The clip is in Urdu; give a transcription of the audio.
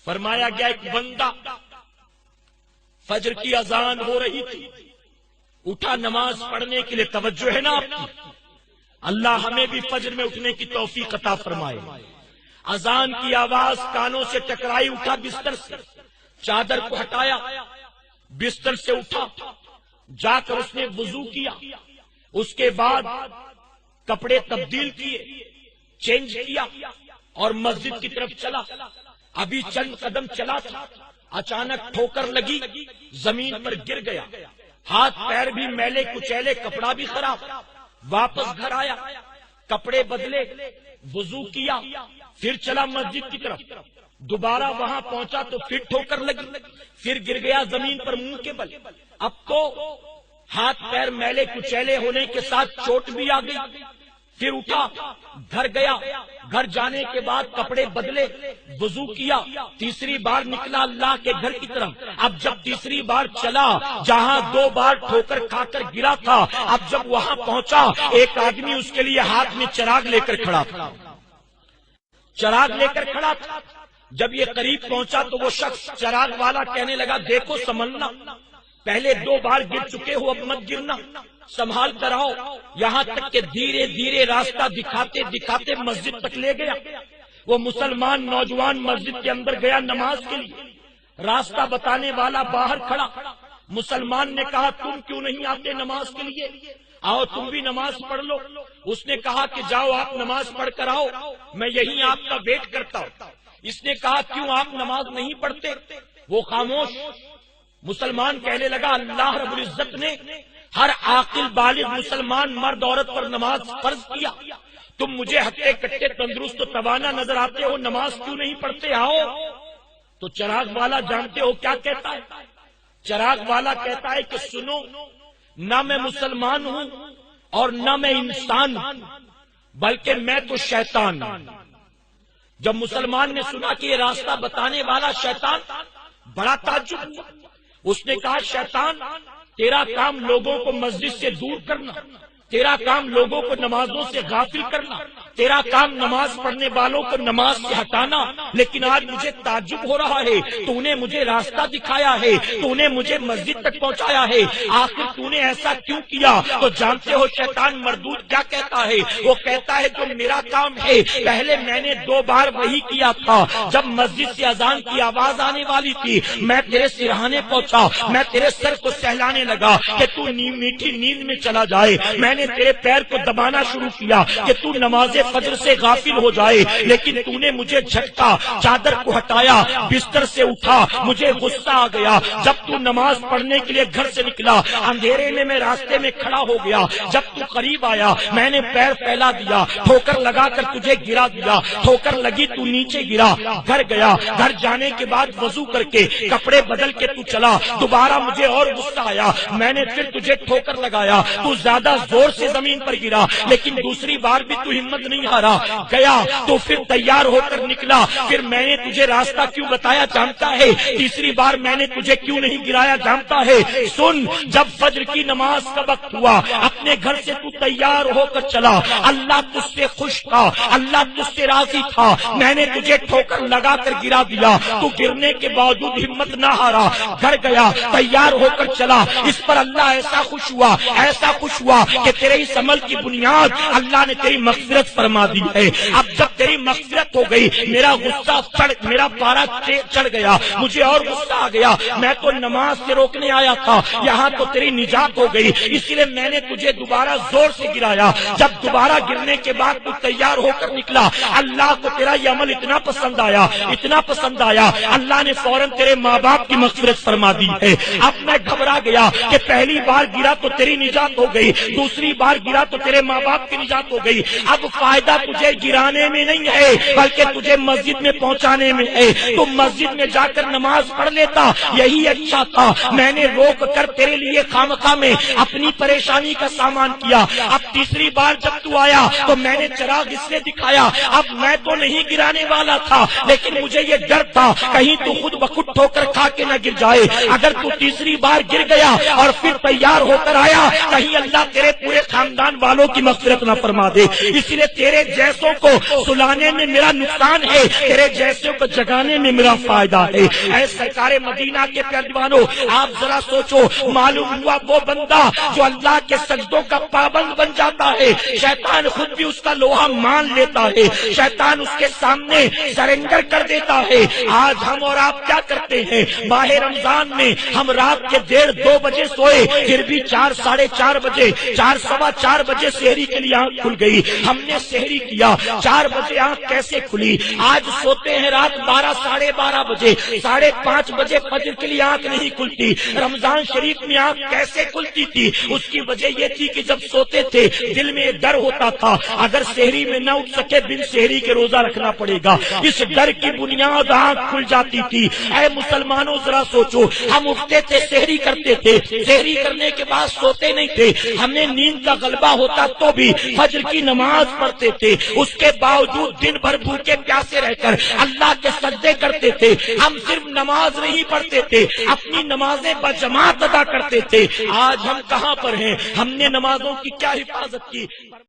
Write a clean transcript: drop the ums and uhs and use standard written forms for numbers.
فرمایا گیا ایک بندہ فجر کی اذان ہو رہی تھی، اٹھا نماز پڑھنے کے لیے. توجہ ہے نا آپ کی؟ اللہ ہمیں بھی فجر میں اٹھنے کی توفیق عطا فرمائے. اذان کی آواز کانوں سے ٹکرائی، اٹھا بستر سے، چادر کو ہٹایا، بستر سے اٹھا، جا کر اس نے وضو کیا، اس کے بعد کپڑے تبدیل کیے، چینج کیا اور مسجد کی طرف چلا. ابھی چند قدم چلا تھا، اچانک ٹھوکر لگی، زمین پر گر گیا، ہاتھ پیر بھی میلے کچیلے، کپڑا بھی خراب. واپس گھر آیا، کپڑے بدلے، وضو کیا، پھر چلا مسجد کی طرف. دوبارہ وہاں پہنچا تو پھر ٹھوکر لگی، پھر گر گیا زمین پر منہ کے بل. اب تو ہاتھ پیر میلے کچیلے ہونے کے ساتھ چوٹ بھی آ گئی. پھر اٹھا، گھر گیا، گھر جانے کے بعد کپڑے بدلے، وضو کیا، تیسری بار نکلا اللہ کے گھر کی طرف. اب جب تیسری بار چلا، جہاں 2 بار ٹھوکر کھا کر گرا تھا، اب جب وہاں پہنچا، ایک آدمی اس کے لیے ہاتھ میں چراغ لے کر کھڑا تھا. چراغ لے کر کھڑا تھا. جب یہ قریب پہنچا تو وہ شخص چراغ والا کہنے لگا، دیکھو سنبھلنا، پہلے 2 بار گر چکے ہو، اب مت گرنا، سنبھال کر آؤ. یہاں تک کہ دھیرے دھیرے راستہ دکھاتے دکھاتے مسجد تک لے گیا. وہ مسلمان نوجوان مسجد کے اندر گیا نماز کے لیے. راستہ بتانے والا باہر کھڑا. مسلمان نے کہا، تم کیوں نہیں آتے نماز کے لیے؟ آؤ تم بھی نماز پڑھ لو. اس نے کہا کہ جاؤ آپ نماز پڑھ کر آؤ، میں یہیں آپ کا ویٹ کرتا ہوں. اس نے کہا، کیوں آپ نماز نہیں پڑھتے؟ وہ خاموش. مسلمان کہنے لگا، اللہ رب العزت نے ہر عاقل بالغ مسلمان مرد عورت پر نماز فرض کیا. تم مجھے ہٹے کٹے تندرست و توانا نظر آتے ہو، نماز کیوں نہیں پڑھتے؟ آؤ. تو چراغ والا جانتے ہو کیا کہتا ہے؟ چراغ والا کہتا ہے کہ سنو، نہ میں مسلمان ہوں اور نہ میں انسان ہوں، بلکہ میں تو شیطان ہوں. جب مسلمان نے سنا کہ یہ راستہ بتانے والا شیطان، بڑا تعجب ہوا. اس نے کہا، شیطان، تیرا کام لوگوں کو مسجد سے دور کرنا، تیرا کام لوگوں کو نمازوں سے غافل کرنا، تیرا کام نماز پڑھنے والوں کو نماز سے ہٹانا. لیکن آج مجھے تعجب ہو رہا ہے، تو نے مجھے راستہ دکھایا ہے، تو نے مجھے مسجد تک پہنچایا ہے، آخر تو نے ایسا کیوں کیا؟ تو جانتے ہو شیطان مردود کیا کہتا ہے؟ وہ کہتا ہے جو میرا کام ہے، پہلے میں نے 2 بار وہی کیا تھا. جب مسجد سے اذان کی آواز آنے والی تھی، میں تیرے سرہانے پہنچا، میں تیرے سر کو سہلانے لگا کہ تو میٹھی نیند میں چلا جائے. میں نے تیرے پیر کو دبانا شروع کیا کہ تو نماز فجر سے غافل ہو جائے، لیکن تو نے مجھے جھٹکا، چادر کو ہٹایا، بستر سے اٹھا. مجھے غصہ آ گیا. جب تو نماز پڑھنے کے لیے گھر سے نکلا، اندھیرے میں راستے میں کھڑا ہو گیا. جب تو قریب آیا، میں نے پیر پھیلا دیا، ٹھوکر لگا کر تجھے گرا دیا. ٹھوکر لگی، تو نیچے گرا. گھر گیا، گھر جانے کے بعد وضو کر کے کپڑے بدل کے تو چلا. دوبارہ مجھے اور غصہ آیا، میں نے پھر تجھے ٹھوکر لگایا. تو زیادہ زور سے زمین پر گرا، لیکن دوسری بار بھی تو ہمت نہیں ہارا. گیا تو پھر تیار ہو کر نکلا. پھر میں نے تجھے راستہ کیوں بتایا جانتا ہے؟ تیسری بار میں نے تجھے کیوں نہیں گرایا جانتا ہے؟ سن، جب فجر کی نماز کا وقت ہوا، اپنے گھر سے تو تیار ہو کر چلا. اللہ تجھ سے خوش تھا، اللہ تجھ سے راضی تھا. میں نے تجھے ٹھوکر لگا کر گرا دیا، تو گرنے کے باوجود ہمت نہ ہارا. گھر گیا، تیار ہو کر چلا. اس پر اللہ ایسا خوش ہوا، ایسا خوش ہوا کہ تیرے اس عمل کی بنیاد اللہ نے تیری مغفرت فرما دی ہے. اب جب تیری مغفرت ہو گئی، میرا غصہ میرا پارا چڑھ گیا، مجھے اور غصہ آ گیا. میں تو نماز سے روکنے آیا تھا، یہاں تو تیری نجات ہو گئی، اس لیے میں نے تجھے دوبارہ زور سے گرایا. جب دوبارہ گرنے کے بعد تو تیار ہو کر نکلا، اللہ کو تیرا یہ عمل اتنا پسند آیا، اتنا پسند آیا، اللہ نے فوراً تیرے ماں باپ کی مغفرت فرما دی ہے. اب میں گھبرا گیا کہ پہلی بار گرا تو تیری نجات ہو گئی، دوسری بار گرا تو تیرے ماں باپ کی نجات ہو گئی. اب فائدہ تجھے گرانے میں نہیں ہے، بلکہ تجھے مسجد میں پہنچانے میں ہے. تو مسجد میں جا کر نماز پڑھ لیتا، یہی اچھا تھا. میں نے روک کر تیرے لیے خامخواہ میں اپنی پریشانی کا سامان کیا. اب تیسری بار جب تو آیا تو میں نے چراغ اس لیے دکھایا. اب میں تو نہیں گرانے والا تھا، لیکن مجھے یہ ڈر تھا کہیں تو خود بخود ٹھوکر کھا کے نہ گر جائے. اگر تو تیسری بار گر گیا اور پھر تیار ہو کر آیا، کہیں اللہ تیرے پورے پورے خاندان والوں کی مغفرت نہ فرما دے، اس لیے تیرے جیسوں کو سلانے میں میرا نقصان ہے، تیرے جیسوں کو جگانے میں میرا فائدہ ہے۔ اے سرکار مدینہ کے پیروانوں، آپ ذرا سوچو، معلوم ہوا وہ بندہ جو اللہ کے سجدوں کا پابند بن جاتا ہے، شیطان خود بھی اس کا لوہا مان لیتا ہے، شیطان اس کے سامنے سرنڈر کر دیتا ہے۔ آج ہم اور آپ کیا کرتے ہیں؟ ماہ رمضان میں ہم رات کے 1:30-2 بجے سوئے، پھر بھی 4 ساڑھے 4 بجے 4 سوا 4 بجے سحری کے لیے آنکھ کھل گئی، ہم نے سحری کیا، 4 بجے آنکھ کیسے کھلی؟ آج سوتے ہیں رات 12 ساڑھے 12 بجے، 5:30 بجے فجر کے لیے آنکھ نہیں کھلتی۔ رمضان شریف میں آنکھ کیسے کھلتی تھی؟ اس کی وجہ یہ تھی کہ جب سوتے تھے دل میں ڈر ہوتا تھا اگر سحری میں نہ اٹھ سکے بن سحری کے روزہ رکھنا پڑے گا، اس ڈر کی بنیاد آنکھ کھل جاتی تھی۔ اے مسلمانوں ذرا سوچو، ہم اٹھتے تھے سحری کرتے تھے، سحری کرنے کے بعد سوتے نہیں تھے، ہمیں نیند کا غلبہ ہوتا تو بھی فجر کی نماز پڑھتے تھے، اس کے باوجود دن بھر بھوکے پیاسے رہ کر اللہ کے سجدے کرتے تھے۔ ہم صرف نماز نہیں پڑھتے تھے، اپنی نمازیں بجماعت ادا کرتے تھے۔ آج ہم کہاں پر ہیں؟ ہم نے نمازوں کی کیا حفاظت کی؟